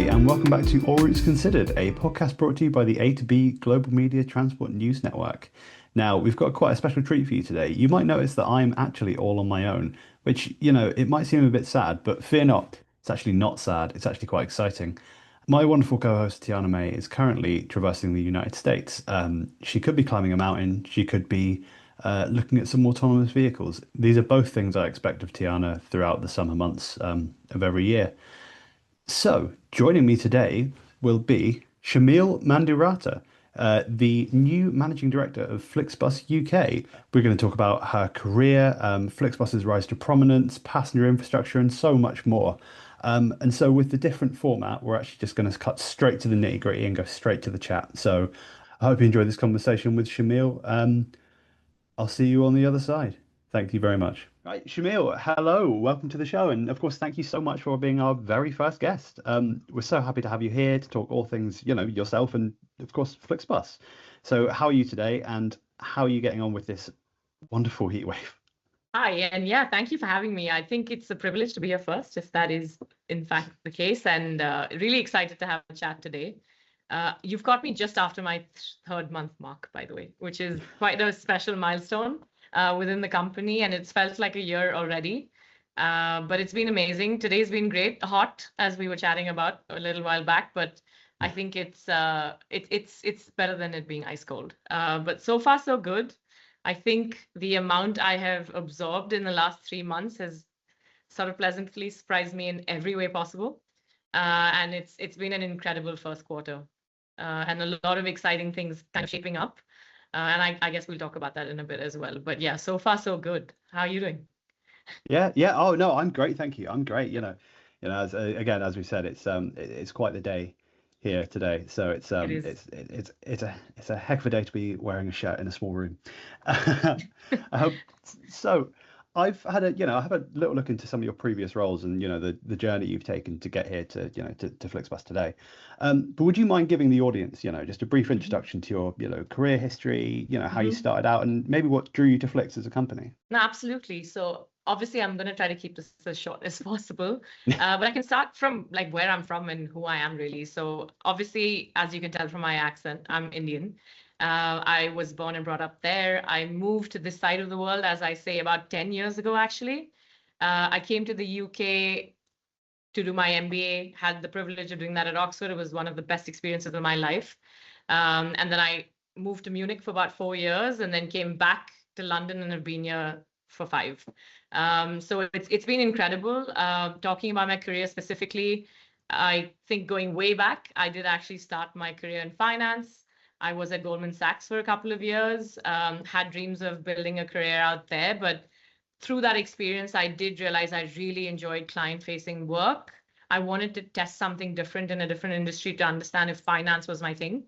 everybody, and welcome back to All Routes Considered, a podcast brought to you by the A to B Global Media Transport News Network. Now, we've got quite a special treat for you today. You might notice that I'm actually all on my own, which, it might seem a bit sad, but fear not, it's actually not sad. It's actually quite exciting. My wonderful co-host Tiana May is currently traversing the United States. She could be climbing a mountain. She could be looking at some autonomous vehicles. These are both things I expect of Tiana throughout the summer months of every year. So, joining me today will be Shamil Maindiratta, the new managing director of FlixBus UK. We're going to talk about her career, FlixBus's rise to prominence, passenger infrastructure, and so much more. And so, with the different format, we're actually just going to cut straight to the nitty-gritty and go straight to the chat. So, I hope you enjoyed this conversation with Shamil. I'll see you on the other side. Thank you very much. Right, Shamil, hello, welcome to the show. And of course, thank you so much for being our very first guest. We're so happy to have you here to talk all things, yourself and of course, FlixBus. So how are you today and how are you getting on with this wonderful heat wave? Hi, and yeah, thank you for having me. I think it's a privilege to be here first, if that is in fact the case, and really excited to have a chat today. You've got me just after my third month mark, by the way, which is quite a special milestone within the company, and it's felt like a year already. But it's been amazing. Today's been great, hot, as we were chatting about a little while back, but I think it's better than it being ice cold. But so far, so good. I think the amount I have absorbed in the last 3 months has sort of pleasantly surprised me in every way possible. And it's been an incredible first quarter. And a lot of exciting things kind of shaping up. And I guess we'll talk about that in a bit as well. But yeah, so far so good. How are you doing? Yeah. Oh no, I'm great, thank you. I'm great. As we said, it's quite the day here today. So It is. it's a heck of a day to be wearing a shirt in a small room. I hope so. I have a little look into some of your previous roles and the journey you've taken to get here to to FlixBus today. But would you mind giving the audience just a brief introduction to your career history, how you started out and maybe what drew you to Flix as a company? No, absolutely. So obviously I'm going to try to keep this as short as possible, but I can start from like where I'm from and who I am really. So obviously, as you can tell from my accent, I'm Indian. I was born and brought up there. I moved to this side of the world, as I say, about 10 years ago, actually. I came to the UK to do my MBA, had the privilege of doing that at Oxford. It was one of the best experiences of my life. And then I moved to Munich for about 4 years and then came back to London and have been here for 5. So it's been incredible. Talking about my career specifically, I think going way back, I did actually start my career in finance. I was at Goldman Sachs for a couple of years, had dreams of building a career out there. But through that experience, I did realize I really enjoyed client-facing work. I wanted to test something different in a different industry to understand if finance was my thing.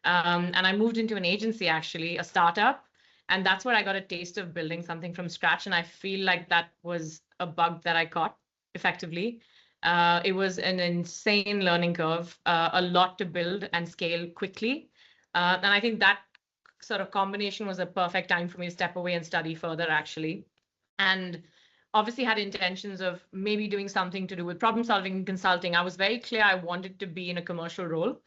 And I moved into an agency, actually, a startup. And that's where I got a taste of building something from scratch. And I feel like that was a bug that I caught effectively. It was an insane learning curve, a lot to build and scale quickly. And I think that sort of combination was a perfect time for me to step away and study further, actually. And obviously had intentions of maybe doing something to do with problem solving and consulting. I was very clear I wanted to be in a commercial role.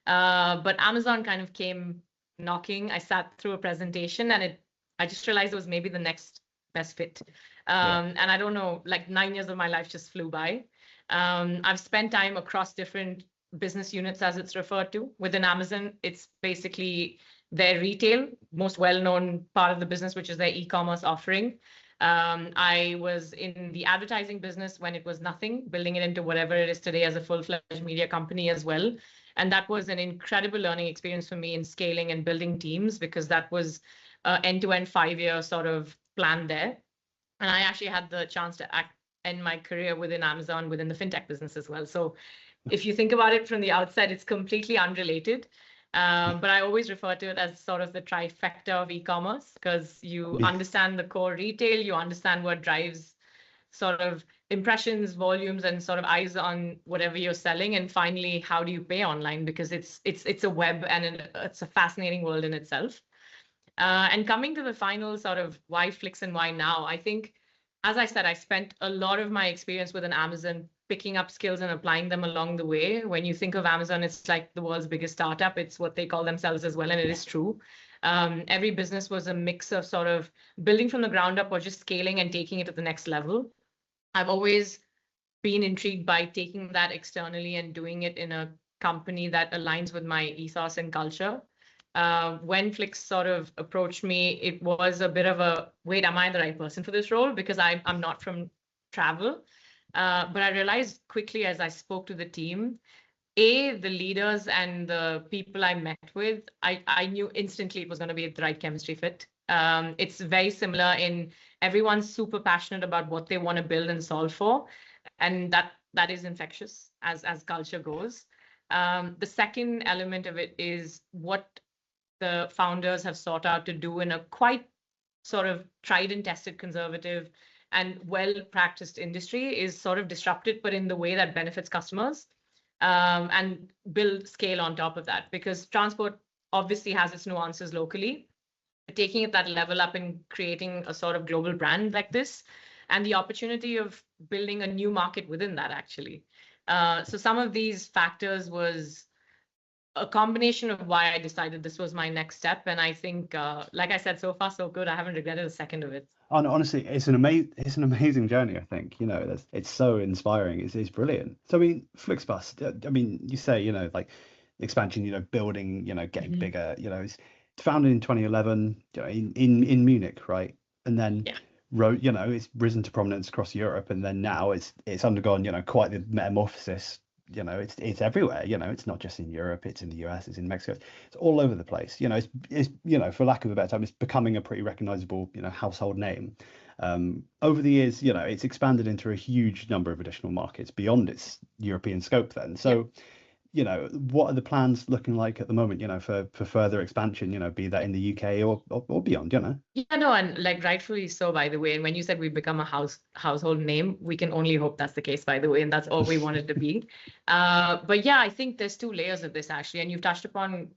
But Amazon kind of came knocking. I sat through a presentation and I just realized it was maybe the next best fit. And I don't know, like 9 years of my life just flew by. I've spent time across different business units, as it's referred to. Within Amazon, it's basically their retail, most well-known part of the business, which is their e-commerce offering. I was in the advertising business when it was nothing, building it into whatever it is today as a full-fledged media company as well. And that was an incredible learning experience for me in scaling and building teams, because that was an end-to-end 5-year sort of plan there. And I actually had the chance to end my career within Amazon, within the fintech business as well. So if you think about it from the outside, it's completely unrelated. But I always refer to it as sort of the trifecta of e-commerce, because you understand the core retail, you understand what drives sort of impressions, volumes, and sort of eyes on whatever you're selling. And finally, how do you pay online? Because it's a web and it's a fascinating world in itself. And coming to the final sort of why Flix and why now, I think, as I said, I spent a lot of my experience within Amazon picking up skills and applying them along the way. When you think of Amazon, it's like the world's biggest startup. It's what they call themselves as well, and it is true. Every business was a mix of sort of building from the ground up or just scaling and taking it to the next level. I've always been intrigued by taking that externally and doing it in a company that aligns with my ethos and culture. When Flix sort of approached me, it was a bit of a, wait, am I the right person for this role? Because I'm not from travel. But I realized quickly as I spoke to the team, the leaders and the people I met with, I knew instantly it was going to be the right chemistry fit. It's very similar in everyone's super passionate about what they want to build and solve for. And that is infectious as culture goes. The second element of it is what the founders have sought out to do in a quite sort of tried and tested conservative and well-practiced industry is sort of disrupted, but in the way that benefits customers, and build scale on top of that. Because transport obviously has its nuances locally, but taking it that level up and creating a sort of global brand like this, and the opportunity of building a new market within that actually. So some of these factors was a combination of why I decided this was my next step. And I think, like I said, so far so good. I haven't regretted a second of it. Oh, no, honestly, it's an amazing journey. I think it's so inspiring. It's brilliant. So I mean, FlixBus. I mean, you say like expansion. Building. Getting bigger. It's founded in 2011. In Munich, right? And then it's risen to prominence across Europe, and then now it's undergone quite the metamorphosis. It's everywhere. It's not just in Europe, it's in the US, it's in Mexico, it's all over the place. It's for lack of a better term, it's becoming a pretty recognizable household name. Over the years, it's expanded into a huge number of additional markets beyond its European scope then. So what are the plans looking like at the moment, for further expansion, be that in the UK or beyond, Yeah, no, and like rightfully so, by the way. And when you said we've become a household name, we can only hope that's the case, by the way, and that's all we wanted to be. But yeah, I think there's two layers of this actually, and you've touched upon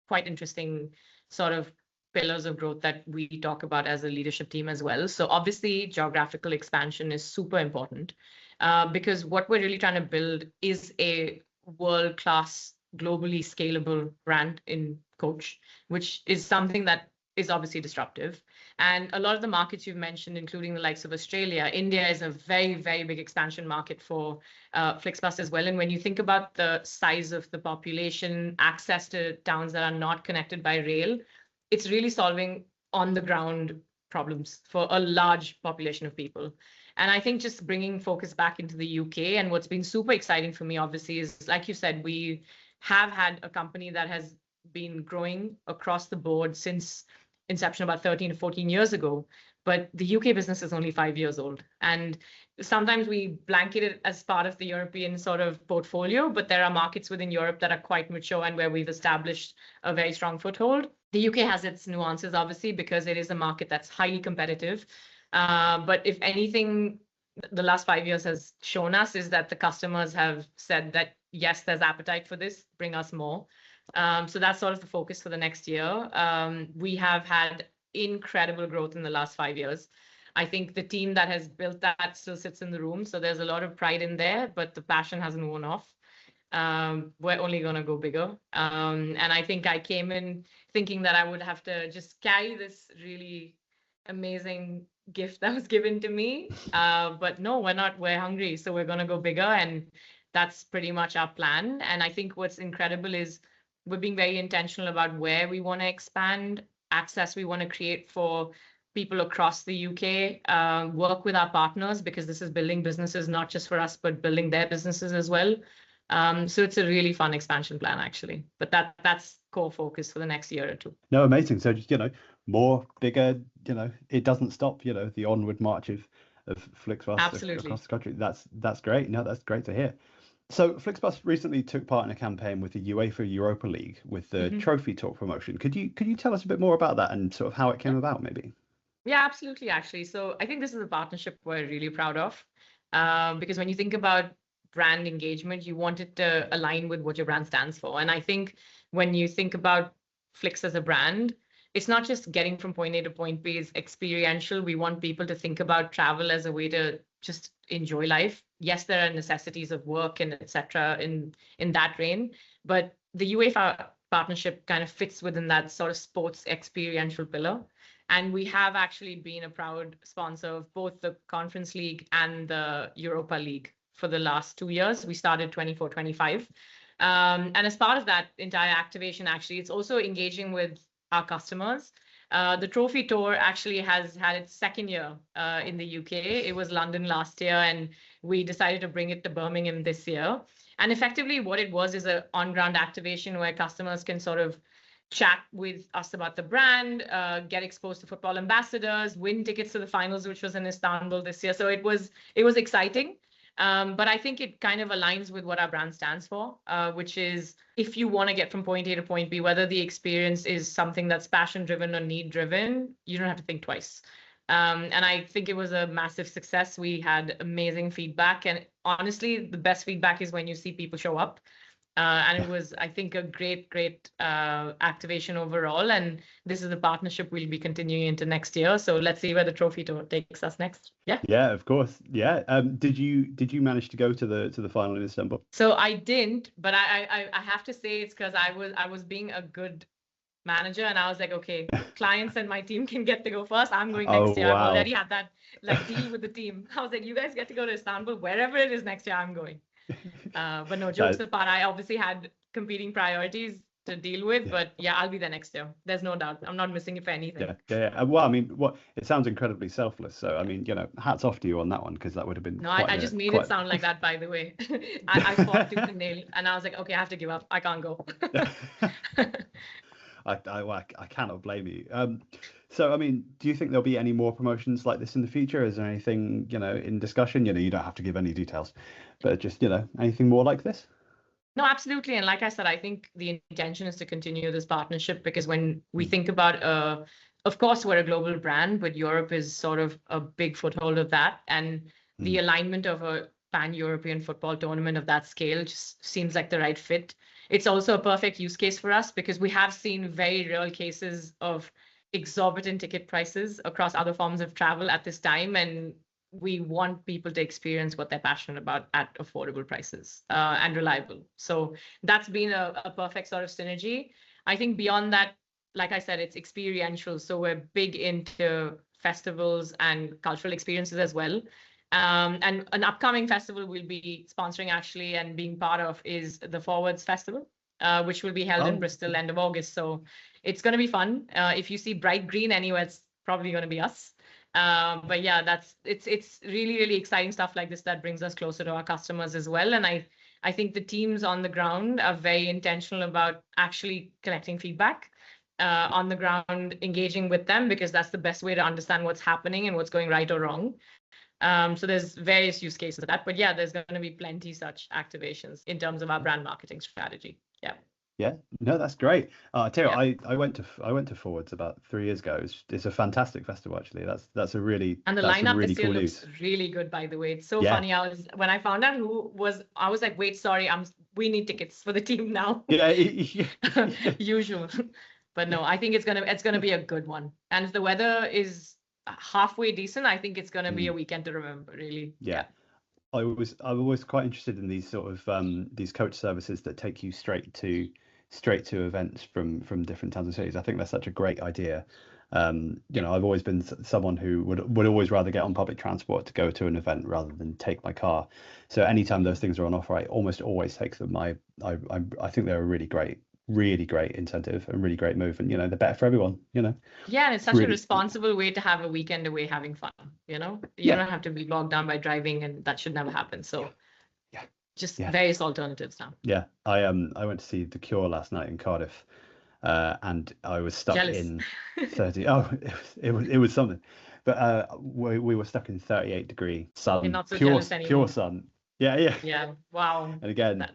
quite interesting sort of pillars of growth that we talk about as a leadership team as well. So obviously geographical expansion is super important, because what we're really trying to build is a world-class, globally scalable brand in coach, which is something that is obviously disruptive. And a lot of the markets you've mentioned, including the likes of Australia, India is a very, very big expansion market for FlixBus as well. And when you think about the size of the population, access to towns that are not connected by rail, it's really solving on the ground problems for a large population of people. And I think just bringing focus back into the UK, and what's been super exciting for me, obviously, is like you said, we have had a company that has been growing across the board since inception about 13 to 14 years ago. But the UK business is only 5 years old. And sometimes we blanket it as part of the European sort of portfolio, but there are markets within Europe that are quite mature and where we've established a very strong foothold. The UK has its nuances, obviously, because it is a market that's highly competitive. But if anything, the last 5 years has shown us is that the customers have said that, yes, there's appetite for this, bring us more. So that's sort of the focus for the next year. We have had incredible growth in the last 5 years. I think the team that has built that still sits in the room. So there's a lot of pride in there, but the passion hasn't worn off. We're only going to go bigger. And I think I came in thinking that I would have to just carry this really amazing gift that was given to me. But no, we're not. We're hungry. So we're going to go bigger. And that's pretty much our plan. And I think what's incredible is we're being very intentional about where we want to expand, access we want to create for people across the UK, work with our partners, because this is building businesses, not just for us, but building their businesses as well. So it's a really fun expansion plan, actually. But that's core focus for the next year or two. No, amazing. So, more, bigger, it doesn't stop, the onward march of FlixBus across the country. That's great. No, that's great to hear. So FlixBus recently took part in a campaign with the UEFA Europa League with the Trophy Talk promotion. Could you tell us a bit more about that and sort of how it came about, maybe? Yeah, absolutely, actually. So I think this is a partnership we're really proud of, because when you think about brand engagement, you want it to align with what your brand stands for. And I think when you think about Flix as a brand, it's not just getting from point A to point B, it's experiential. We want people to think about travel as a way to just enjoy life. Yes, there are necessities of work and etc. in that reign, but the UEFA partnership kind of fits within that sort of sports experiential pillar. And we have actually been a proud sponsor of both the Conference League and the Europa League for the last 2 years. We started 24-25. And as part of that entire activation, actually, it's also engaging with our customers. The trophy tour actually has had its second year in the UK. It was London last year, and we decided to bring it to Birmingham this year. And effectively, what it was is an on-ground activation where customers can sort of chat with us about the brand, get exposed to football ambassadors, win tickets to the finals, which was in Istanbul this year. So it was exciting. But I think it kind of aligns with what our brand stands for, which is if you want to get from point A to point B, whether the experience is something that's passion driven or need driven, you don't have to think twice. And I think it was a massive success. We had amazing feedback. And honestly, the best feedback is when you see people show up. And it was, I think, a great activation overall. And this is the partnership we'll be continuing into next year. So let's see where the trophy tour takes us next. Yeah. Yeah, of course. Yeah. Did you manage to go to the final in Istanbul? So I didn't, but I have to say it's because I was being a good manager, and I was like, okay, clients and my team can get to go first. I'm going next year. Wow. I've already had that deal with the team. I was like, you guys get to go to Istanbul, wherever it is next year, I'm going. But no, jokes apart, I obviously had competing priorities to deal with, but yeah, I'll be there next year. There's no doubt. I'm not missing it for anything. Yeah. Well, I mean, it sounds incredibly selfless. So, I mean, hats off to you on that one, because that would have been. No, I just made it sound like that, by the way. I fought tooth and nail, and I was like, okay, I have to give up. I can't go. I cannot blame you. So, I mean, do you think there'll be any more promotions like this in the future? Is there anything, in discussion? You don't have to give any details, but just, anything more like this? No, absolutely. And like I said, I think the intention is to continue this partnership, because when we think about, of course, we're a global brand, but Europe is sort of a big foothold of that. And the alignment of a pan-European football tournament of that scale just seems like the right fit. It's also a perfect use case for us, because we have seen very real cases of exorbitant ticket prices across other forms of travel at this time. And we want people to experience what they're passionate about at affordable prices and reliable. So that's been a perfect sort of synergy. I think beyond that, like I said, it's experiential. So we're big into festivals and cultural experiences as well. And an upcoming festival we'll be sponsoring actually and being part of is the Forwards Festival, which will be held in Bristol end of August. So it's going to be fun. If you see bright green anywhere, it's probably going to be us. But yeah, it's really exciting stuff like this that brings us closer to our customers as well. And I think the teams on the ground are very intentional about actually collecting feedback on the ground, engaging with them, because that's the best way to understand what's happening and what's going right or wrong. So there's various use cases of that, but yeah, there's going to be plenty such activations in terms of our brand marketing strategy. Yeah, no, that's great. I tell you, I went to Forwards about 3 years ago. It's a fantastic festival, actually. That's a really and the that's lineup really this year cool looks news. really good, by the way. It's so funny. When I found out I was like, wait, sorry, we need tickets for the team now. Yeah, Usual, but no, I think it's gonna be a good one. And if the weather is halfway decent, I think it's gonna be a weekend to remember, really. Yeah. I'm always quite interested in these sort of these coach services that take you straight to events from different towns and cities. I think that's such a great idea. I've always been someone who would always rather get on public transport to go to an event rather than take my car. So anytime those things are on offer, I almost always take them. I think they're a really great incentive and really great move, and they're better for everyone. Yeah, and it's such a responsible way to have a weekend away having fun. You don't have to be bogged down by driving, and that should never happen. So various alternatives now. Yeah, I went to see The Cure last night in Cardiff, and I was stuck in 30. Oh, it was something, but we were stuck in 38-degree sun. You're not so pure sun. Yeah. Wow. And again,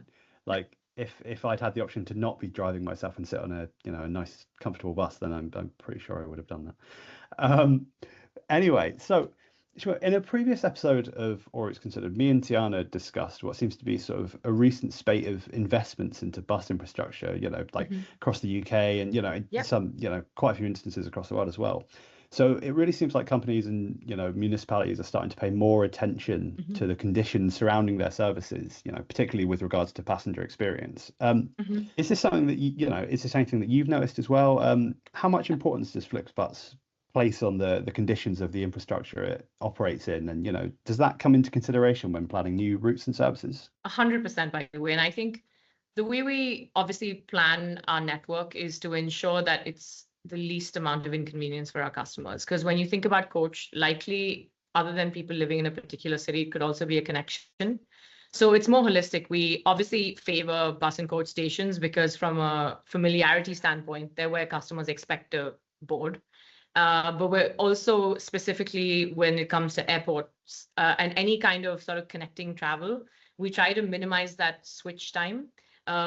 like if I'd had the option to not be driving myself and sit on a nice comfortable bus, then I'm pretty sure I would have done that. Anyway, so in a previous episode of All It's Considered, me and Tiana discussed what seems to be sort of a recent spate of investments into bus infrastructure, across the UK and, some, quite a few instances across the world as well. So it really seems like companies and municipalities are starting to pay more attention Mhm. to the conditions surrounding their services, particularly with regards to passenger experience. Mhm. Is this something that is this anything that you've noticed as well? How much importance does FlixBus place on the conditions of the infrastructure it operates in, and does that come into consideration when planning new routes and services? 100% by the way. And I think the way we obviously plan our network is to ensure that it's the least amount of inconvenience for our customers. Because when you think about coach, likely other than people living in a particular city, it could also be a connection. So it's more holistic. We obviously favor bus and coach stations because from a familiarity standpoint, they're where customers expect to board. But we're also specifically when it comes to airports and any kind of sort of connecting travel, we try to minimize that switch time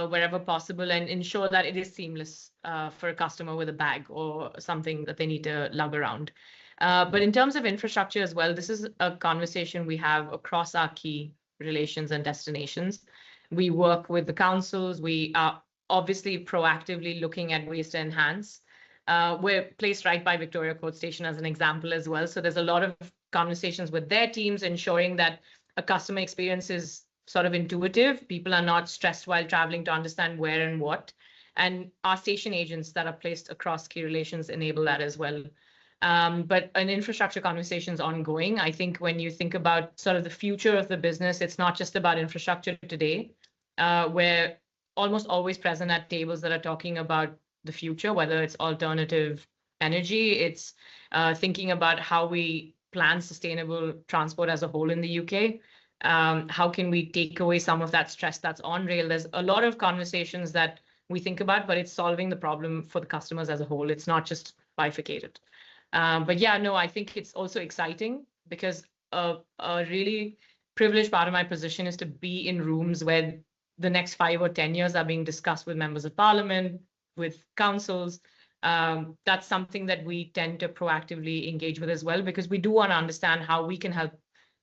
wherever possible and ensure that it is seamless for a customer with a bag or something that they need to lug around. But in terms of infrastructure as well, this is a conversation we have across our key relations and destinations. We work with the councils. We are obviously proactively looking at ways to enhance. We're placed right by Victoria Court Station as an example as well. So there's a lot of conversations with their teams, ensuring that a customer experience is sort of intuitive. People are not stressed while traveling to understand where and what. And our station agents that are placed across key relations enable that as well. But an infrastructure conversation is ongoing. I think when you think about sort of the future of the business, it's not just about infrastructure today. We're almost always present at tables that are talking about the future, whether it's alternative energy, it's thinking about how we plan sustainable transport as a whole in the UK. How can we take away some of that stress that's on rail? There's a lot of conversations that we think about, but it's solving the problem for the customers as a whole. It's not just bifurcated. But yeah, no, I think it's also exciting because a really privileged part of my position is to be in rooms where the next 5 or 10 years are being discussed with members of parliament, with councils. That's something that we tend to proactively engage with as well, because we do want to understand how we can help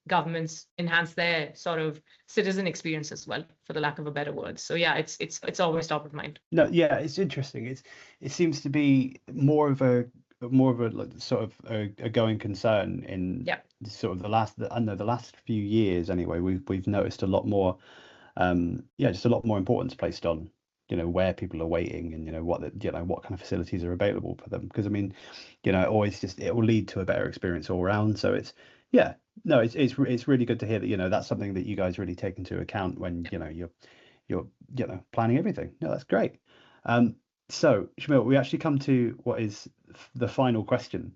governments enhance their sort of citizen experience as well, for the lack of a better word. So yeah, it's always top of mind. No, yeah, it's interesting. It seems to be more of a like, sort of a going concern in Yeah. sort of I know the last few years anyway. We've noticed a lot more, just a lot more importance placed on where people are waiting and what kind of facilities are available for them. Because I mean, it always just it will lead to a better experience all around. So it's yeah, no, it's really good to hear that that's something that you guys really take into account when you're planning everything. No, that's great. So Shamil, we actually come to what is the final question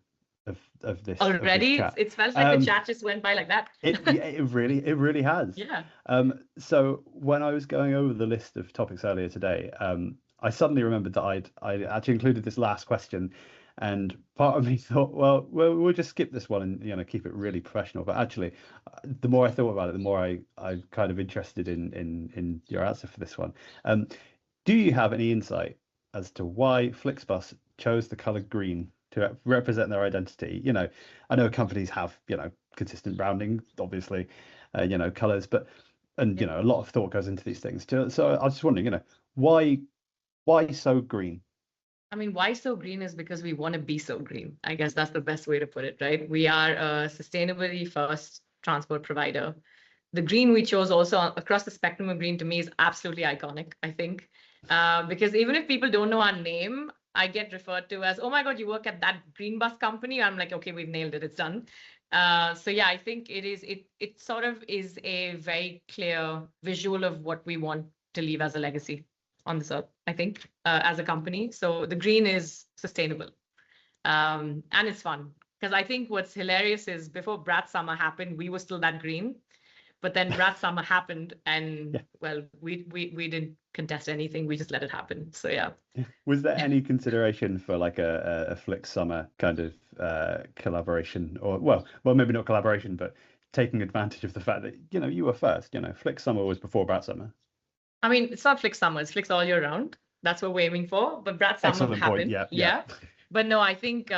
of this Already, chat. it felt like the chat just went by like that. It really has. Yeah. So when I was going over the list of topics earlier today, I suddenly remembered that I actually included this last question, and part of me thought, well, we'll just skip this one and keep it really professional. But actually, the more I thought about it, the more I kind of interested in your answer for this one. Do you have any insight as to why FlixBus chose the color green to represent their identity? I know companies have consistent branding, obviously, colors, but a lot of thought goes into these things too. So I was just wondering, why so green? I mean, why so green is because we want to be so green. I guess that's the best way to put it, right? We are a sustainability first transport provider. The green we chose also across the spectrum of green to me is absolutely iconic, I think. Because even if people don't know our name, I get referred to as, oh my God, you work at that green bus company. I'm like, okay, we've nailed it. It's done. So yeah, I think it sort of is a very clear visual of what we want to leave as a legacy on this earth, I think, as a company. So the green is sustainable. And it's fun. Because I think what's hilarious is before Brat Summer happened, we were still that green. But then Brat Summer happened, and well, we didn't contest anything. We just let it happen. So yeah. Was there any consideration for like a Flix Summer kind of collaboration, or well, maybe not collaboration, but taking advantage of the fact that you were first. Flix Summer was before Brat Summer. I mean, it's not Flix Summer; it's Flix all year round. That's what we're aiming for. But Brat Summer Excellent point. happened. Yeah. But no, I think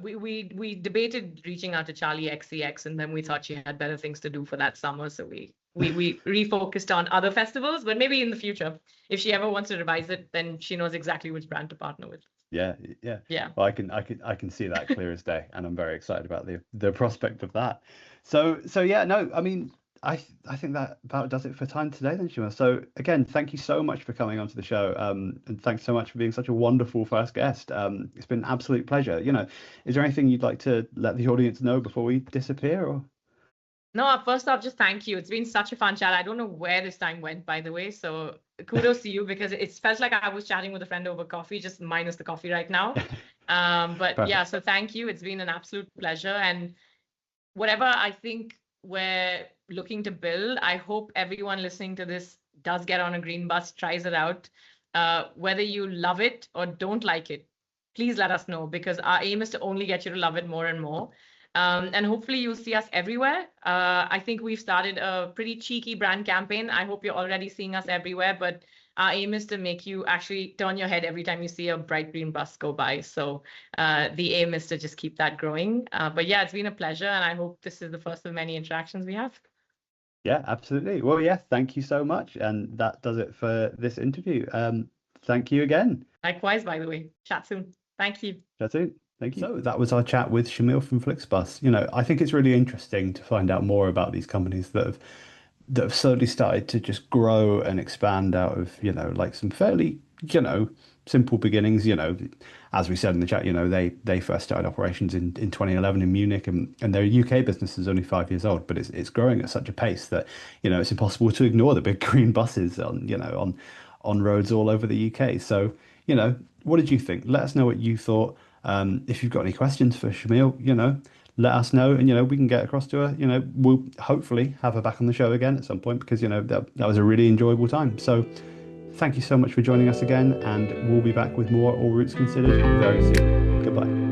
we debated reaching out to Charlie XCX, and then we thought she had better things to do for that summer, so we we refocused on other festivals, but maybe in the future, if she ever wants to revise it, then she knows exactly which brand to partner with. Yeah, yeah. Yeah. Well, I can see that clear as day, and I'm very excited about the prospect of that. So yeah, no, I mean, I think that about does it for time today then, Shima. So again, thank you so much for coming onto the show. And thanks so much for being such a wonderful first guest. It's been an absolute pleasure. Is there anything you'd like to let the audience know before we disappear, or? No, first off, just thank you. It's been such a fun chat. I don't know where this time went, by the way. So kudos to you, because it felt like I was chatting with a friend over coffee, just minus the coffee right now. But yeah, Perfect. so thank you. It's been an absolute pleasure. And whatever I think we're looking to build, I hope everyone listening to this does get on a green bus, tries it out. Whether you love it or don't like it, please let us know, because our aim is to only get you to love it more and more. And hopefully you'll see us everywhere. I think we've started a pretty cheeky brand campaign. I hope you're already seeing us everywhere, but our aim is to make you actually turn your head every time you see a bright green bus go by. So the aim is to just keep that growing. But yeah, it's been a pleasure, and I hope this is the first of many interactions we have. Yeah, absolutely. Well, yeah, thank you so much. And that does it for this interview. Thank you again. Likewise, by the way. Chat soon. Thank you. That's it. Thank you. So that was our chat with Shamil from FlixBus. I think it's really interesting to find out more about these companies that have slowly started to just grow and expand out of, like some fairly, simple beginnings. As we said in the chat, they first started operations in 2011 in Munich, and their UK business is only 5 years old, but it's growing at such a pace that, it's impossible to ignore the big green buses on roads all over the UK. So, what did you think? Let us know what you thought. If you've got any questions for Shamil, let us know, and we can get across to her. We'll hopefully have her back on the show again at some point, because that was a really enjoyable time. So thank you so much for joining us again, and we'll be back with more All Routes Considered very soon. Goodbye.